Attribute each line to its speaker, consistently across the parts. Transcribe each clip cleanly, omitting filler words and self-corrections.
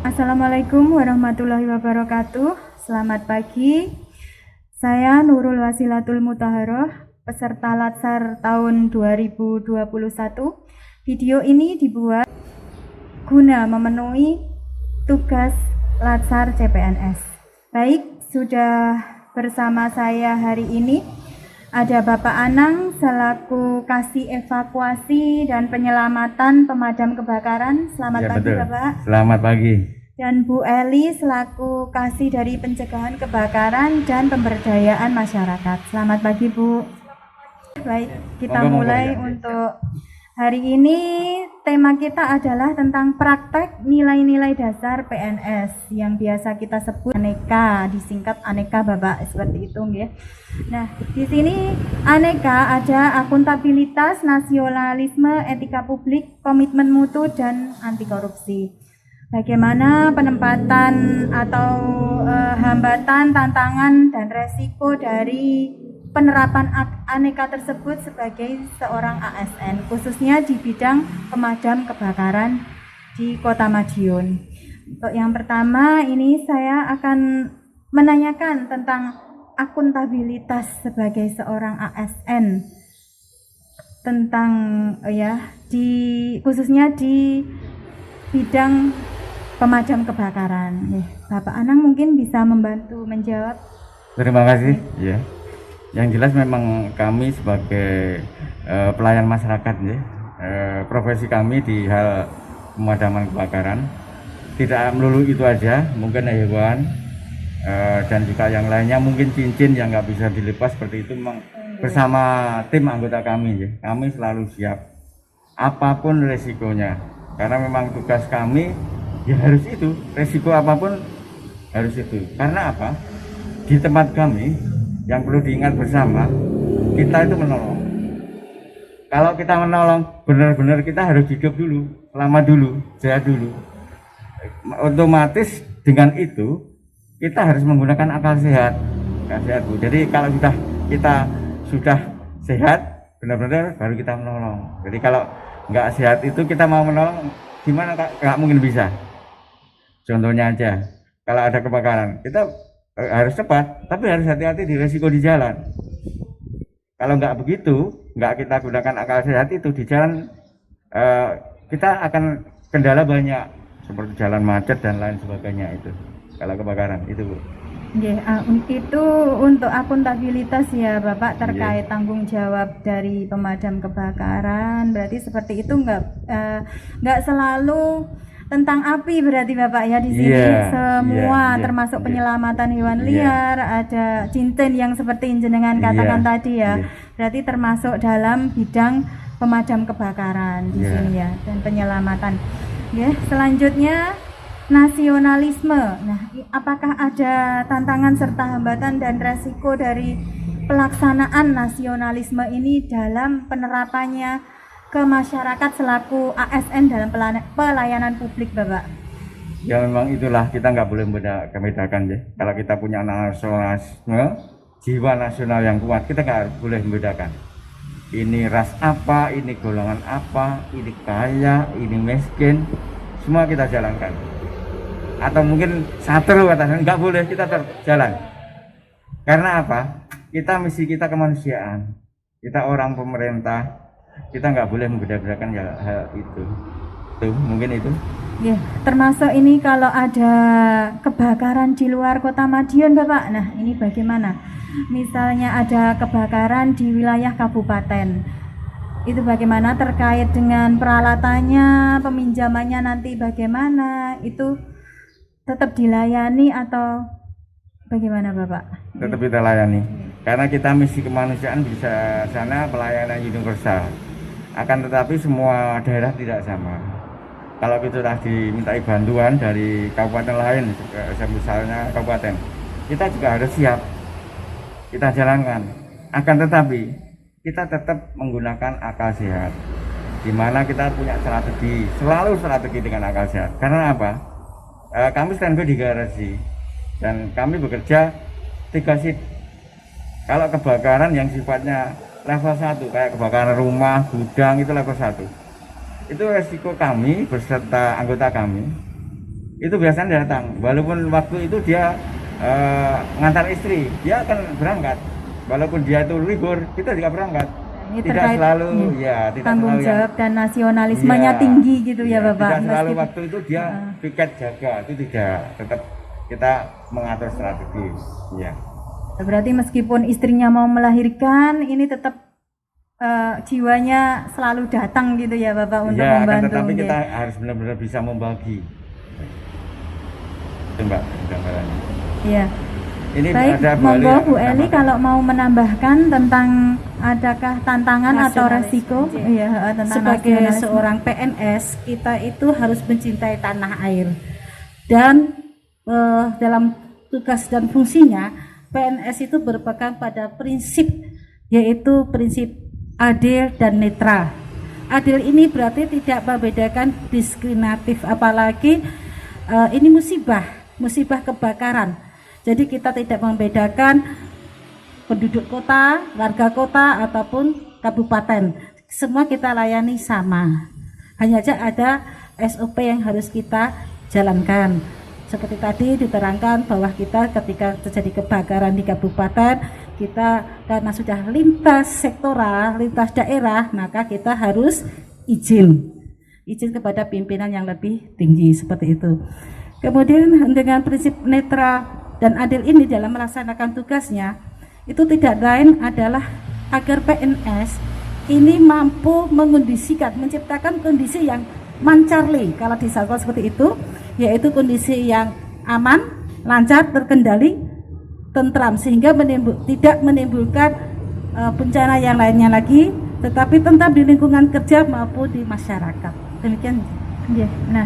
Speaker 1: Assalamualaikum warahmatullahi wabarakatuh. Selamat pagi. Saya Nurul Wasilatul Mutaharoh, peserta Latsar tahun 2021. Video ini dibuat guna memenuhi tugas Latsar CPNS. Baik, sudah bersama saya hari ini ada Bapak Anang selaku Kasih Evakuasi dan Penyelamatan Pemadam Kebakaran. Selamat pagi, betul, Bapak.
Speaker 2: Selamat pagi.
Speaker 1: Dan Bu Eli selaku Kasih dari Pencegahan Kebakaran dan Pemberdayaan Masyarakat. Selamat pagi, Bu. Baik, kita mulai untuk hari ini. Tema kita adalah tentang praktek nilai-nilai dasar PNS yang biasa kita sebut aneka, disingkat aneka, Bapak, seperti itu ya. Nah, di sini aneka ada akuntabilitas, nasionalisme, etika publik, komitmen mutu, dan anti korupsi. Bagaimana penempatan atau hambatan, tantangan, dan resiko dari penerapan aneka tersebut sebagai seorang ASN, khususnya di bidang pemadam kebakaran di Kota Madiun. Untuk yang pertama ini saya akan menanyakan tentang akuntabilitas sebagai seorang ASN, tentang khususnya di bidang pemadam kebakaran. Bapak Anang mungkin bisa membantu menjawab.
Speaker 2: Terima kasih. Ya. Yang jelas memang kami sebagai pelayan masyarakat, ya, profesi kami di hal pemadaman kebakaran tidak melulu itu aja, mungkin hewan dan juga yang lainnya, mungkin cincin yang nggak bisa dilepas seperti itu. Memang bersama tim anggota kami, ya, kami selalu siap apapun resikonya, karena memang tugas kami ya harus itu, resiko apapun harus itu. Karena apa? Di tempat kami yang perlu diingat bersama, kita itu menolong. Kalau kita menolong, benar-benar kita harus hidup dulu, lama dulu, sehat dulu. Otomatis dengan itu kita harus menggunakan akal sehat, Bu. Jadi kalau kita sudah sehat, benar-benar baru kita menolong. Jadi kalau nggak sehat itu kita mau menolong, gimana, Kak? Nggak mungkin bisa. Contohnya aja, kalau ada kebakaran, kita harus cepat, tapi harus hati-hati di resiko di jalan. Kalau nggak begitu, nggak kita gunakan akal sehat itu di jalan, kita akan kendala banyak, seperti jalan macet dan lain sebagainya itu. Kalau kebakaran itu, Bu.
Speaker 1: Itu untuk akuntabilitas ya, Bapak, terkait tanggung jawab dari pemadam kebakaran. Berarti seperti itu, nggak selalu tentang api berarti, Bapak, ya, di sini semua termasuk penyelamatan hewan liar, ada cincin yang seperti jenengan katakan tadi ya. Berarti termasuk dalam bidang pemadam kebakaran di sini ya, dan penyelamatan. Selanjutnya nasionalisme. Nah, apakah ada tantangan serta hambatan dan resiko dari pelaksanaan nasionalisme ini dalam penerapannya ke masyarakat selaku ASN dalam pelayanan publik, Bapak?
Speaker 2: Ya memang itulah, kita nggak boleh membedakan, ya. Kalau kita punya nasionalisme, jiwa nasional yang kuat, kita nggak boleh membedakan. Ini ras apa, ini golongan apa, ini kaya, ini miskin, semua kita jalankan. Atau mungkin satu katakan, nggak boleh, kita jalan. Karena apa? Misi kita kemanusiaan, kita orang pemerintah, kita nggak boleh membeda-bedakan hal itu. Tuh, mungkin itu.
Speaker 1: Ya, termasuk ini kalau ada kebakaran di luar Kota Madiun, Bapak. Nah, ini bagaimana? Misalnya ada kebakaran di wilayah kabupaten. Itu bagaimana terkait dengan peralatannya, peminjamannya nanti bagaimana? Itu tetap dilayani atau bagaimana, Bapak?
Speaker 2: Tetap kita layani. Karena kita misi kemanusiaan bisa sana, pelayanan universal. Akan tetapi semua daerah tidak sama. Kalau kita sudah dimintai bantuan dari kabupaten lain, misalnya kabupaten, kita juga harus siap, kita jalankan. Akan tetapi kita tetap menggunakan akal sehat, di mana kita punya strategi, selalu strategi dengan akal sehat. Karena apa? Kami standby di garasi dan kami bekerja 3 shift. Kalau kebakaran yang sifatnya level 1, kayak kebakaran rumah, gudang, itu level 1. Itu resiko kami beserta anggota kami itu biasanya datang. Walaupun waktu itu dia ngantar istri, dia akan berangkat. Walaupun dia itu libur, kita juga berangkat.
Speaker 1: Ini
Speaker 2: Tidak
Speaker 1: terkait
Speaker 2: selalu ya, tidak
Speaker 1: tanggung
Speaker 2: selalu
Speaker 1: jawab dan nasionalismenya
Speaker 2: Iya,
Speaker 1: tinggi gitu ya
Speaker 2: iya,
Speaker 1: Bapak.
Speaker 2: tidak selalu
Speaker 1: Meskipun-
Speaker 2: waktu itu dia piket jaga, itu tidak. Tetap kita mengatur strategi. Ya.
Speaker 1: Berarti meskipun istrinya mau melahirkan, ini tetap jiwanya selalu datang gitu ya Bapak untuk
Speaker 2: Ya, akan
Speaker 1: membantu.
Speaker 2: tetapi
Speaker 1: nggih.
Speaker 2: kita harus benar-benar bisa membagi. Itu Mbak, gambarannya.
Speaker 1: Iya.
Speaker 2: Ini
Speaker 1: Baik,
Speaker 2: ada
Speaker 1: monggo
Speaker 2: yang
Speaker 1: Bu Eli
Speaker 2: menambahkan.
Speaker 1: kalau mau menambahkan tentang adakah tantangan atau
Speaker 3: Nasionalisme.
Speaker 1: resiko iya tentang
Speaker 3: Sebagai
Speaker 1: nasionalisme.
Speaker 3: seorang PNS, kita itu harus mencintai tanah air. Dan dalam tugas dan fungsinya, PNS itu berpegang pada prinsip, yaitu prinsip adil dan netral. Adil ini berarti tidak membedakan diskriminatif, apalagi ini musibah kebakaran. Jadi kita tidak membedakan penduduk kota, warga kota ataupun kabupaten. Semua kita layani sama. Hanya saja ada SOP yang harus kita jalankan. Seperti tadi diterangkan bahwa kita ketika terjadi kebakaran di kabupaten, kita karena sudah lintas sektoral, lintas daerah, maka kita harus izin kepada pimpinan yang lebih tinggi seperti itu. Kemudian dengan prinsip netral dan adil ini dalam melaksanakan tugasnya, itu tidak lain adalah agar PNS ini mampu mengondisikan, menciptakan kondisi yang mancarli, kalau disangkal seperti itu, yaitu kondisi yang aman, lancar, terkendali, tentram, sehingga tidak menimbulkan bencana yang lainnya lagi, tetapi tentram di lingkungan kerja maupun di masyarakat. Demikian.
Speaker 1: Nggih. Nah,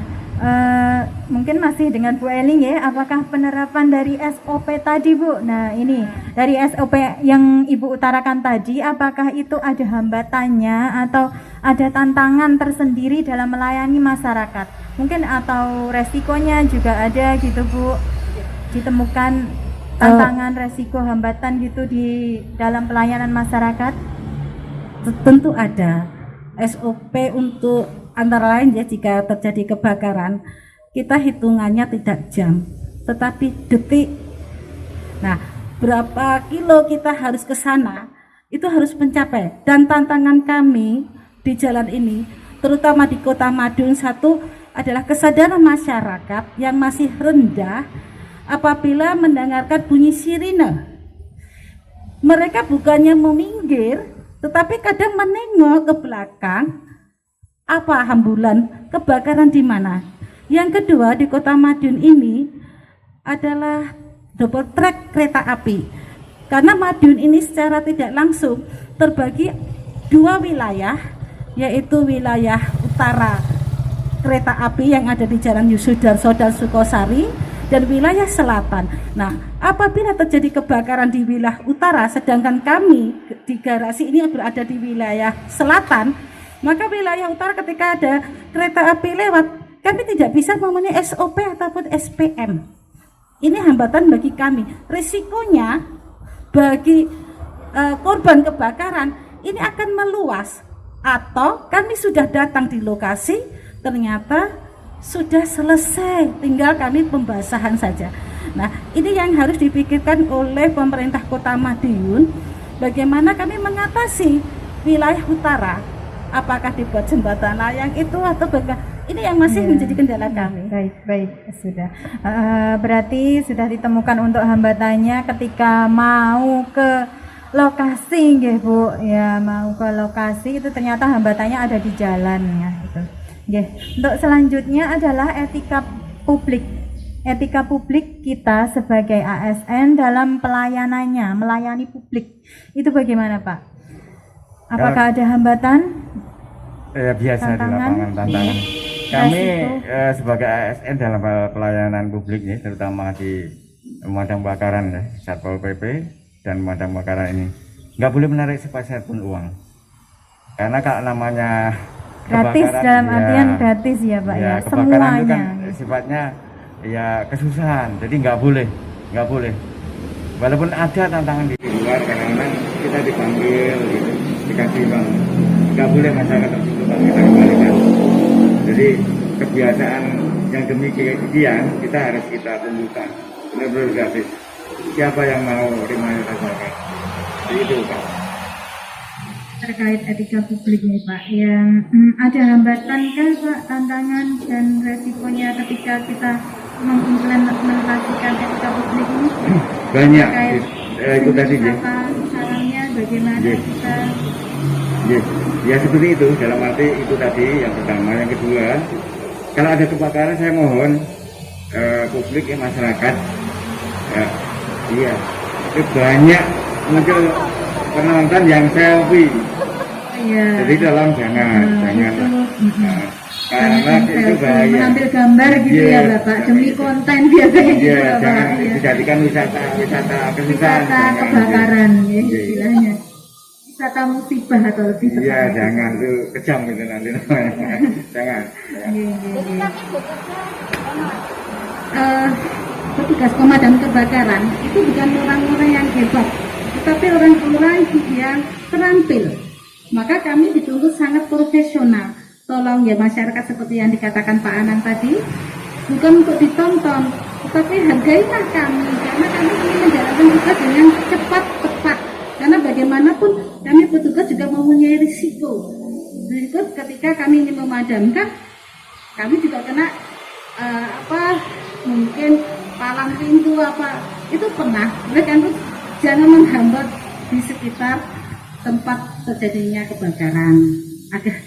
Speaker 1: mungkin masih dengan Bu Eli ya, apakah penerapan dari SOP tadi Bu? Nah ini dari SOP yang Ibu utarakan tadi, apakah itu ada hambatannya atau ada tantangan tersendiri dalam melayani masyarakat? Mungkin atau resikonya juga ada gitu Bu, ditemukan tantangan, resiko, hambatan gitu di dalam pelayanan masyarakat?
Speaker 3: Tentu ada SOP untuk antara lain ya, jika terjadi kebakaran kita hitungannya tidak jam tetapi detik. Nah, berapa kilo kita harus ke sana itu harus mencapai, dan tantangan kami di jalan ini terutama di Kota Madiun satu adalah kesadaran masyarakat yang masih rendah apabila mendengarkan bunyi sirine. Mereka bukannya meminggir tetapi kadang menengok ke belakang, apa ambulan, kebakaran di mana. Yang kedua, di Kota Madiun ini adalah double track kereta api, karena Madiun ini secara tidak langsung terbagi dua wilayah, yaitu wilayah utara kereta api yang ada di Jalan Yusudarso dan Sukosari, dan wilayah selatan. Nah, apabila terjadi kebakaran di wilayah utara sedangkan kami di garasi ini berada di wilayah selatan, maka wilayah utara ketika ada kereta api lewat, kami tidak bisa memenuhi SOP ataupun SPM. Ini hambatan bagi kami. Risikonya bagi korban kebakaran ini akan meluas, atau kami sudah datang di lokasi ternyata sudah selesai, tinggal kami pembasahan saja. Nah, ini yang harus dipikirkan oleh pemerintah Kota Madiun, bagaimana kami mengatasi wilayah utara. Apakah dibuat jembatan layang itu atau bagaimana? Ini yang masih menjadi kendala kami.
Speaker 1: Baik, sudah. Berarti sudah ditemukan untuk hambatannya ketika mau ke lokasi, nggih Bu. Ya, mau ke lokasi itu ternyata hambatannya ada di jalan ya, gitu. Nggih. Untuk selanjutnya adalah etika publik. Etika publik kita sebagai ASN dalam pelayanannya, melayani publik. Itu bagaimana, Pak? Apakah ada hambatan?
Speaker 2: Ya, biasa di
Speaker 1: Tantangan?
Speaker 2: lapangan tantangan. Kami
Speaker 1: Resiko?
Speaker 2: sebagai ASN dalam hal pelayanan publik nih, terutama di pemadam kebakaran ya, Satpol PP dan pemadam kebakaran ini, nggak boleh menarik sepeser pun uang. Karena kalau namanya
Speaker 1: Gratis
Speaker 2: kebakaran,
Speaker 1: dalam
Speaker 2: ya,
Speaker 1: artian gratis ya Pak ya,
Speaker 2: kebakaran itu kan
Speaker 1: semuanya.
Speaker 2: sifatnya ya kesusahan, jadi nggak boleh. Walaupun ada tantangan di luar, kadang-kadang kita dipanggil, gitu, dikasih uang, nggak boleh masyarakat tersebut kita kembalikan. Jadi kebiasaan yang demikian kita harus kita tunjukkan benar-benar gratis. Siapa yang mau rumahnya rasakan itu Pak.
Speaker 1: Terkait etika publik nih Pak, yang ada hambatan kan Pak, tantangan dan resikonya ketika kita mengimplementasikan etika publik ini?
Speaker 2: Banyak
Speaker 1: Terkait
Speaker 2: itu tadi ya.
Speaker 1: Sarannya bagaimana kita?
Speaker 2: Ya seperti itu, dalam arti itu tadi yang pertama. Yang kedua, kalau ada kebakaran saya mohon publik ya, masyarakat ya, iya itu banyak muncul penonton yang selfie.
Speaker 1: Iya.
Speaker 2: Jadi tolong jangan karena itu bahaya.
Speaker 1: Mengambil gambar gitu ya Bapak, demi konten biasanya gitu
Speaker 2: Iya,
Speaker 1: Bapak.
Speaker 2: jangan
Speaker 1: Iya.
Speaker 2: dijadikan wisata kesusahan.
Speaker 1: Wisata kebakaran ya istilahnya. Wisata musibah atau lebih
Speaker 2: Iya,
Speaker 1: tepatnya.
Speaker 2: jangan itu kejam gitu nanti namanya. Jangan.
Speaker 1: Iya, iya.
Speaker 3: Petugas pemadam kebakaran itu bukan orang-orang yang hebat, tetapi orang-orang yang terampil. Maka kami dituntut sangat profesional. Tolong ya masyarakat seperti yang dikatakan Pak Anang tadi, bukan untuk ditonton, tetapi hargailah kami karena kami ingin menjalankan tugas dengan cepat tepat. Karena bagaimanapun kami petugas juga mempunyai risiko. Risiko ketika kami ingin memadamkan, kami juga kena mungkin palang pintu apa itu pernah. Mereka itu jangan menghambat di sekitar tempat terjadinya kebakaran. Agar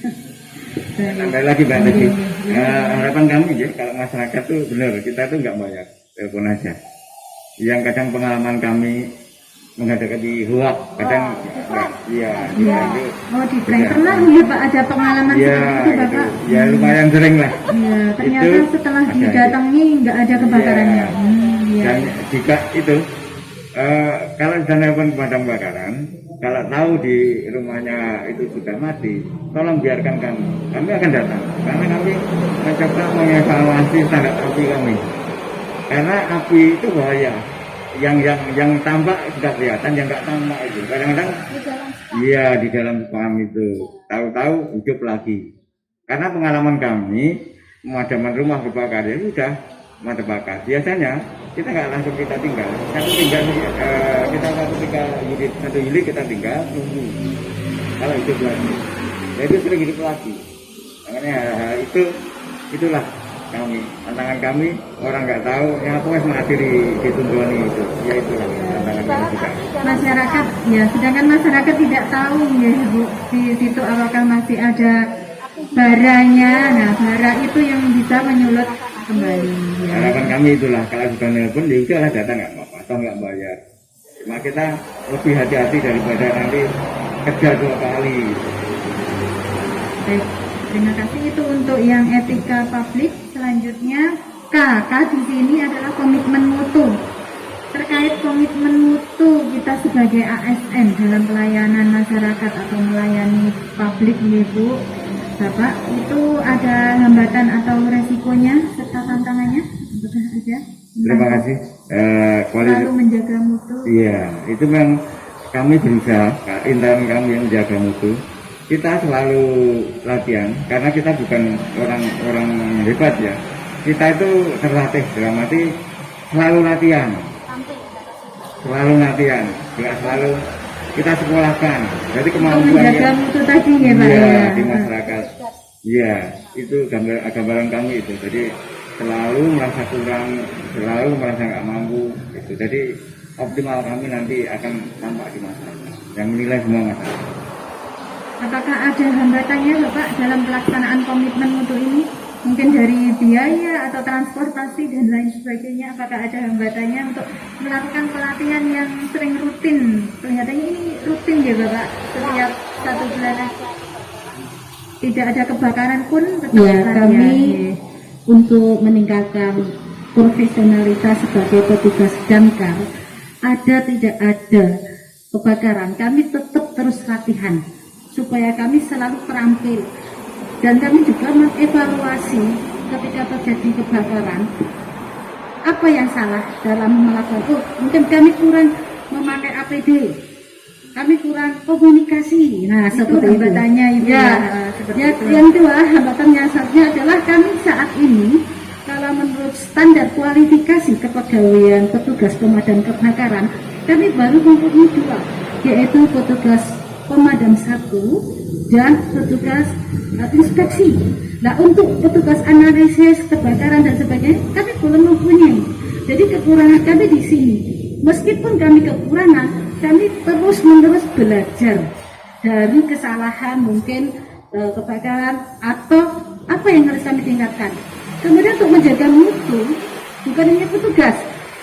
Speaker 2: Sampai lagi Mbak Teti. Harapan kami ya kalau masyarakat tuh benar kita tuh nggak bayar, telepon aja. Yang kadang pengalaman kami menghadapi hoak, kadang nggak, iya.
Speaker 1: Oh di prank pernah ya Pak ada pengalaman
Speaker 2: Iya,
Speaker 1: seperti itu Bapak?
Speaker 2: ya lumayan sering lah.
Speaker 1: Iya, ternyata
Speaker 2: Itu
Speaker 1: setelah
Speaker 2: ada
Speaker 1: didatangi nggak ada kebakarannya.
Speaker 2: Iya.
Speaker 1: Iya.
Speaker 2: Dan jika itu kalau sudah nelpon pemadam kebakaran, kalau tahu di rumahnya itu sudah mati, tolong biarkan kami akan datang karena kami mencoba mengevaluasi standar api kami karena api itu bahaya. Yang tampak sudah kelihatan, yang nggak tampak itu kadang-kadang iya di dalam spam itu tahu-tahu hidup lagi. Karena pengalaman kami pemadaman rumah kebakaran itu sudah terbakar. Biasanya kita nggak langsung kita tinggal, kita satu unit kita tinggal tunggu kalau hidup lagi. Ya, itu sering hidup lagi. Makanya hal itulah kami tantangan kami orang nggak tahu yang aku harus mengakhiri di tuntuan itu ya itulah tantangan kami juga.
Speaker 1: Masyarakat ya sedangkan masyarakat tidak tahu ya Bu di situ apakah masih ada baranya. Nah bara itu yang bisa menyulut kembali ya.
Speaker 2: Harapan kami itulah kalau sudah nelpon ya udahlah datang nggak apa-apa atau nggak bayar. Cuma kita lebih hati-hati daripada nanti kerja 2 kali.
Speaker 1: Baik, terima kasih itu untuk yang etika publik. Selanjutnya K di sini adalah komitmen mutu. Terkait komitmen mutu kita sebagai ASN dalam pelayanan masyarakat atau melayani publik nih Bu, Bapak, itu ada hambatan atau resikonya serta tantangannya? Apakah ada?
Speaker 2: Terima kasih.
Speaker 1: Selalu menjaga mutu.
Speaker 2: Iya, itu memang kami berusaha, intern kami yang menjaga mutu. Kita selalu latihan karena kita bukan orang hebat ya. Kita itu terlatih dalam arti selalu latihan, nggak selalu kita sekolahkan. Jadi kemampuan
Speaker 1: Menjaga mutu tadi ya Pak
Speaker 2: iya,
Speaker 1: ya.
Speaker 2: di masyarakat. Iya, itu gambaran kami itu. Jadi selalu merasa kurang, selalu merasa nggak mampu. Gitu. Jadi optimal kami nanti akan tampak di masyarakat yang menilai semua masyarakat.
Speaker 1: Apakah ada hambatannya Bapak dalam pelaksanaan komitmen mutu ini? Mungkin dari biaya atau transportasi dan lain sebagainya. Apakah ada hambatannya untuk melakukan pelatihan yang sering rutin? Kelihatannya ini rutin ya Bapak, setiap 1 bulan. Tidak ada kebakaran pun tetap
Speaker 3: ya
Speaker 1: latihan.
Speaker 3: kami untuk meningkatkan profesionalitas sebagai petugas damkar, ada tidak ada kebakaran kami tetap terus latihan supaya kami selalu terampil, dan kami juga mengevaluasi ketika terjadi kebakaran apa yang salah dalam melakukan. Mungkin kami kurang memakai APD, kami kurang komunikasi. Nah,
Speaker 1: Itu
Speaker 3: seperti itu.
Speaker 1: hambatannya Ibu
Speaker 3: Ya,
Speaker 1: seperti
Speaker 3: ya,
Speaker 1: itu.
Speaker 3: yang kedua hambatan yang satunya adalah kami saat ini kalau menurut standar kualifikasi kepegawaian petugas pemadam kebakaran, kami baru mempunyai 2, yaitu petugas pemadam 1 dan petugas inspeksi. Nah, untuk petugas analisis kebakaran dan sebagainya, kami belum mempunyai. Jadi kekurangan kami di sini. Meskipun kami kekurangan, kami terus-menerus belajar dari kesalahan mungkin kebakaran atau apa yang harus kami tingkatkan. Kemudian untuk menjaga mutu, bukan hanya petugas,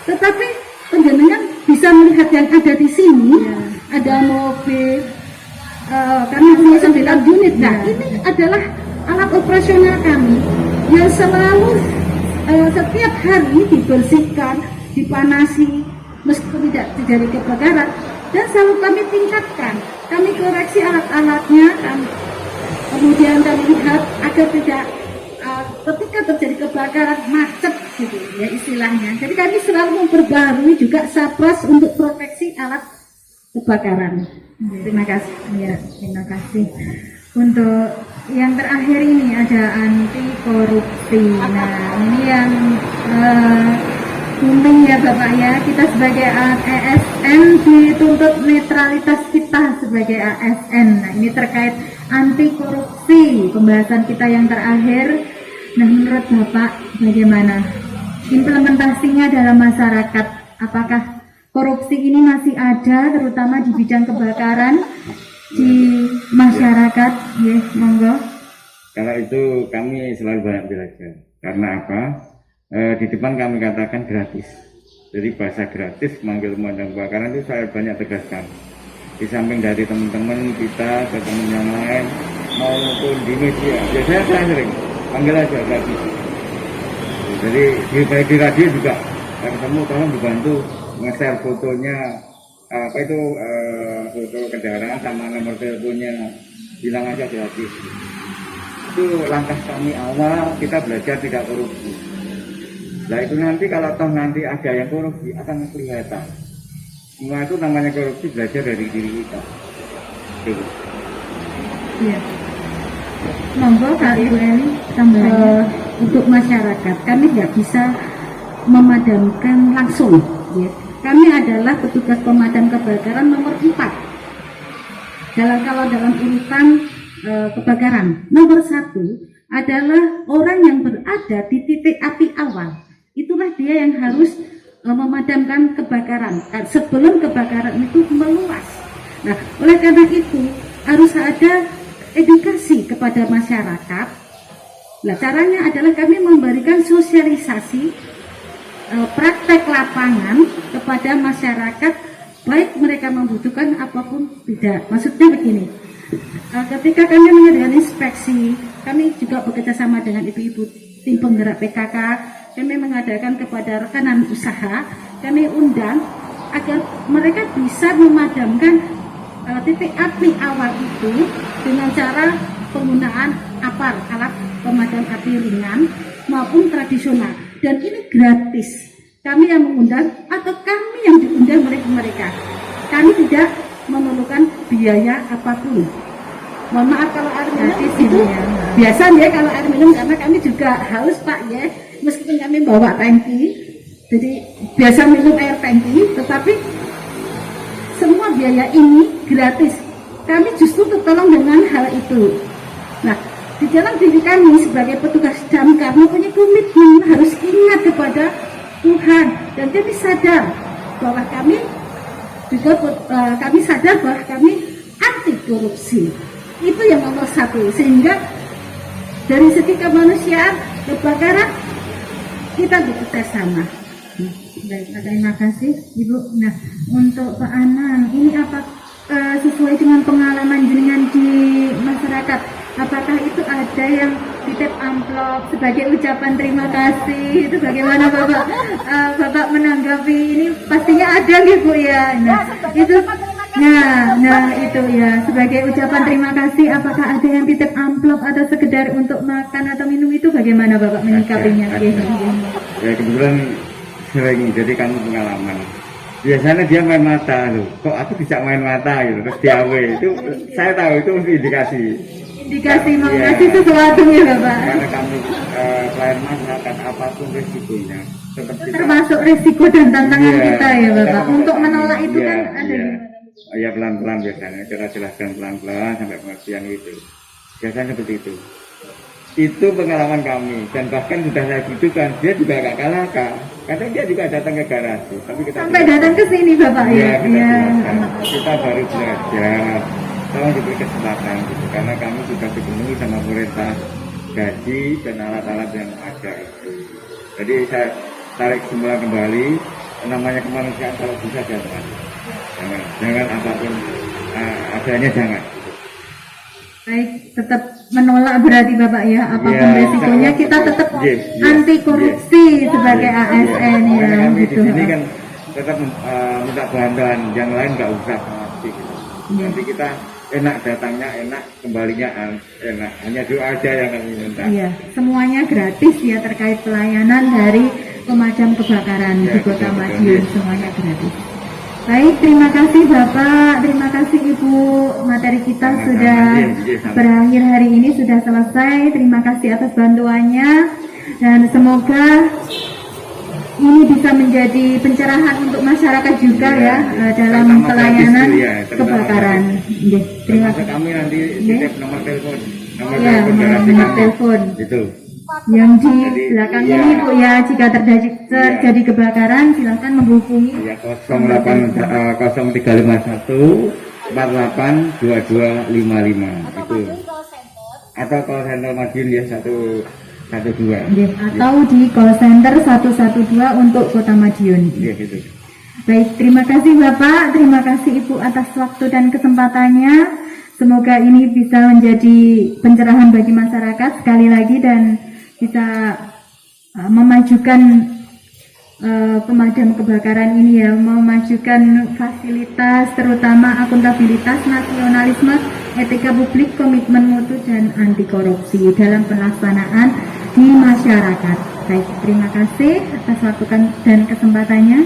Speaker 3: tetapi penjenengan bisa melihat yang ada di sini. Ada mobil, kami punya 9 unit. Nah, ini adalah alat operasional kami yang selalu setiap hari dibersihkan, dipanasi, meskipun tidak terjadi kebakaran, dan selalu kami tingkatkan. Kami koreksi alat-alatnya, kemudian kami lihat agar tidak ketika terjadi kebakaran macet gitu ya istilahnya. Jadi kami selalu memperbarui juga sapras untuk proteksi alat kebakaran.
Speaker 1: Terima kasih. Ya, terima kasih. Untuk yang terakhir ini ada anti korupsi. Nah, ini yang booming ya Bapak ya. Kita sebagai ASN dituntut netralitas kita sebagai ASN. Nah, ini terkait anti korupsi, pembahasan kita yang terakhir. Nah, menurut Bapak bagaimana implementasinya dalam masyarakat? Apakah korupsi ini masih ada, terutama di bidang kebakaran di masyarakat? Ya, monggo.
Speaker 2: Kalau itu kami selalu banyak belajar. Karena apa? Di depan kami katakan gratis. Jadi bahasa gratis manggil pemadam kebakaran itu saya banyak tegaskan. Di samping dari teman-teman kita ke teman yang lain maupun di media, biasanya saya sering panggil aja gratis. Jadi di radio juga ketemu, tolong dibantu nge-share fotonya apa itu foto kendaraan sama nomor teleponnya, bilang aja gratis. Itu langkah kami awal, kita belajar tidak korupsi. Nah itu nanti kalau toh nanti ada yang korupsi akan kelihatan. Semua itu namanya korupsi belajar dari diri kita.
Speaker 1: Iya. Monggo Kak Ibu Eli tambahannya.
Speaker 3: Untuk masyarakat, kami tidak bisa memadamkan langsung. Ya. Kami adalah petugas pemadam kebakaran nomor 4. Kalau dalam urutan kebakaran, nomor 1 adalah orang yang berada di titik api awal. Itulah dia yang harus memadamkan kebakaran sebelum kebakaran itu meluas. Nah, oleh karena itu harus ada edukasi kepada masyarakat. Nah, caranya adalah kami memberikan sosialisasi praktek lapangan kepada masyarakat, baik mereka membutuhkan apapun tidak. Maksudnya begini, ketika kami mengadakan inspeksi, kami juga bekerja sama dengan ibu-ibu tim penggerak PKK. Kami mengadakan kepada rekanan usaha, kami undang agar mereka bisa memadamkan titik api awal itu dengan cara penggunaan alat pemadam api ringan maupun tradisional, dan ini gratis. Kami yang mengundang atau kami yang diundang oleh mereka. Kami tidak memerlukan biaya apapun. Mohon maaf kalau air minum itu biasa ya, kalau air minum karena kami juga haus Pak ya, meskipun kami bawa tangki, jadi biasa minum air tangki, tetapi semua biaya ini gratis. Kami justru tertolong dengan hal itu. Nah, di dalam diri kami sebagai petugas damkar mempunyai komitmen harus ingat kepada Tuhan, dan kami sadar bahwa kami juga kami sadar bahwa kami anti korupsi. Itu yang nomor 1, sehingga dari segi kemanusiaan kebakaran kita bekerja sama.
Speaker 1: Baik, terima kasih Ibu. Nah, untuk Pak Anang, ini apa sesuai dengan pengalaman jenengan di masyarakat? Apakah itu ada yang titip amplop sebagai ucapan terima kasih? Itu bagaimana Bapak Bapak menanggapi ini? Pastinya ada gitu ya. Nah, itu itu ya sebagai ucapan terima kasih. Apakah ada yang titip amplop atau sekedar untuk makan atau minum, itu bagaimana Bapak menyikapinya?
Speaker 2: Ya kebetulan sering, jadi kami pengalaman. Biasanya dia main mata loh, kok aku bisa main mata gitu, terus diawe itu saya tahu itu mesti indikasi.
Speaker 1: indikasi mau
Speaker 2: Iya.
Speaker 1: ngasih sesuatu ya Bapak.
Speaker 2: Karena kami pelayan masyarakat, apapun resikonya tetap kita
Speaker 1: Termasuk resiko dan tantangan
Speaker 2: Iya,
Speaker 1: kita ya Bapak.
Speaker 2: kita
Speaker 1: Untuk
Speaker 2: memahami.
Speaker 1: menolak itu
Speaker 2: Iya,
Speaker 1: kan ada
Speaker 2: iya.
Speaker 1: gimana?
Speaker 2: Ya pelan-pelan biasanya kita jelaskan pelan-pelan sampai pengertian itu. Biasanya seperti itu. Itu pengalaman kami dan bahkan sudah saya butuhkan dia juga gak kalah kak. Kadang dia juga datang ke garasi, tapi kita
Speaker 1: Sampai
Speaker 2: jelaskan.
Speaker 1: datang ke sini Bapak
Speaker 2: Iya,
Speaker 1: ya.
Speaker 2: kita
Speaker 1: Iya.
Speaker 2: jelaskan. Kita baru belajar. Tolong diberi kesempatan gitu, karena kami sudah dipenuhi sama pemerintah gaji dan alat-alat yang ada itu. Jadi saya tarik semula kembali, namanya kemanusiaan kalau bisa jangan apapun adanya jangan.
Speaker 1: Baik, tetap menolak berarti Bapak ya, apapun
Speaker 2: Iya,
Speaker 1: resikonya
Speaker 2: kita-
Speaker 1: kita tetap
Speaker 2: yes, yes,
Speaker 1: anti korupsi
Speaker 2: yes.
Speaker 1: sebagai
Speaker 2: Yes,
Speaker 1: ASN
Speaker 2: yes.
Speaker 1: ya
Speaker 2: Makanya kami
Speaker 1: gitu.
Speaker 2: di sini kan tetap minta bantuan, yang lain nggak usah pasti.
Speaker 1: Iya.
Speaker 2: Nanti kita enak datangnya, enak kembalinya enak. Hanya doa aja yang kami minta.
Speaker 1: Iya, semuanya gratis ya terkait pelayanan dari pemadam kebakaran
Speaker 2: Ya,
Speaker 1: di Kota
Speaker 2: betul,
Speaker 1: Madiun,
Speaker 2: betul.
Speaker 1: semuanya gratis. Baik, terima kasih Bapak, terima kasih Ibu. Materi kita
Speaker 2: Sama-sama.
Speaker 1: sudah
Speaker 2: Iya, iya, sama.
Speaker 1: berakhir hari ini, sudah selesai. Terima kasih atas bantuannya dan semoga ini bisa menjadi pencerahan untuk masyarakat juga
Speaker 2: Iya,
Speaker 1: ya
Speaker 2: iya.
Speaker 1: dalam
Speaker 2: Terutama
Speaker 1: pelayanan
Speaker 2: gratis, iya, terutama
Speaker 1: kebakaran. Iya, terima
Speaker 2: Termasuk
Speaker 1: kasih.
Speaker 2: kami nanti
Speaker 1: Iya.
Speaker 2: titip nomor telepon, nomor
Speaker 1: Iya,
Speaker 2: telepon garasi
Speaker 1: nomor
Speaker 2: kami.
Speaker 1: telepon.
Speaker 2: Itu.
Speaker 1: Yang di
Speaker 2: Jadi,
Speaker 1: belakang
Speaker 2: iya.
Speaker 1: ini Bu ya, jika terjadi kebakaran silakan menghubungi.
Speaker 2: Ya 0351 48 2255 itu. Atau call center Madiun ya 112.
Speaker 1: Nggih, atau di call center 112 untuk Kota Madiun.
Speaker 2: Iya gitu.
Speaker 1: Baik, terima kasih Bapak, terima kasih Ibu atas waktu dan kesempatannya. Semoga ini bisa menjadi pencerahan bagi masyarakat sekali lagi dan bisa memajukan pemadam kebakaran ini ya, memajukan fasilitas terutama akuntabilitas, nasionalisme, etika publik, komitmen mutu dan anti korupsi dalam pelaksanaan di masyarakat. Baik, terima kasih atas waktu dan kesempatannya.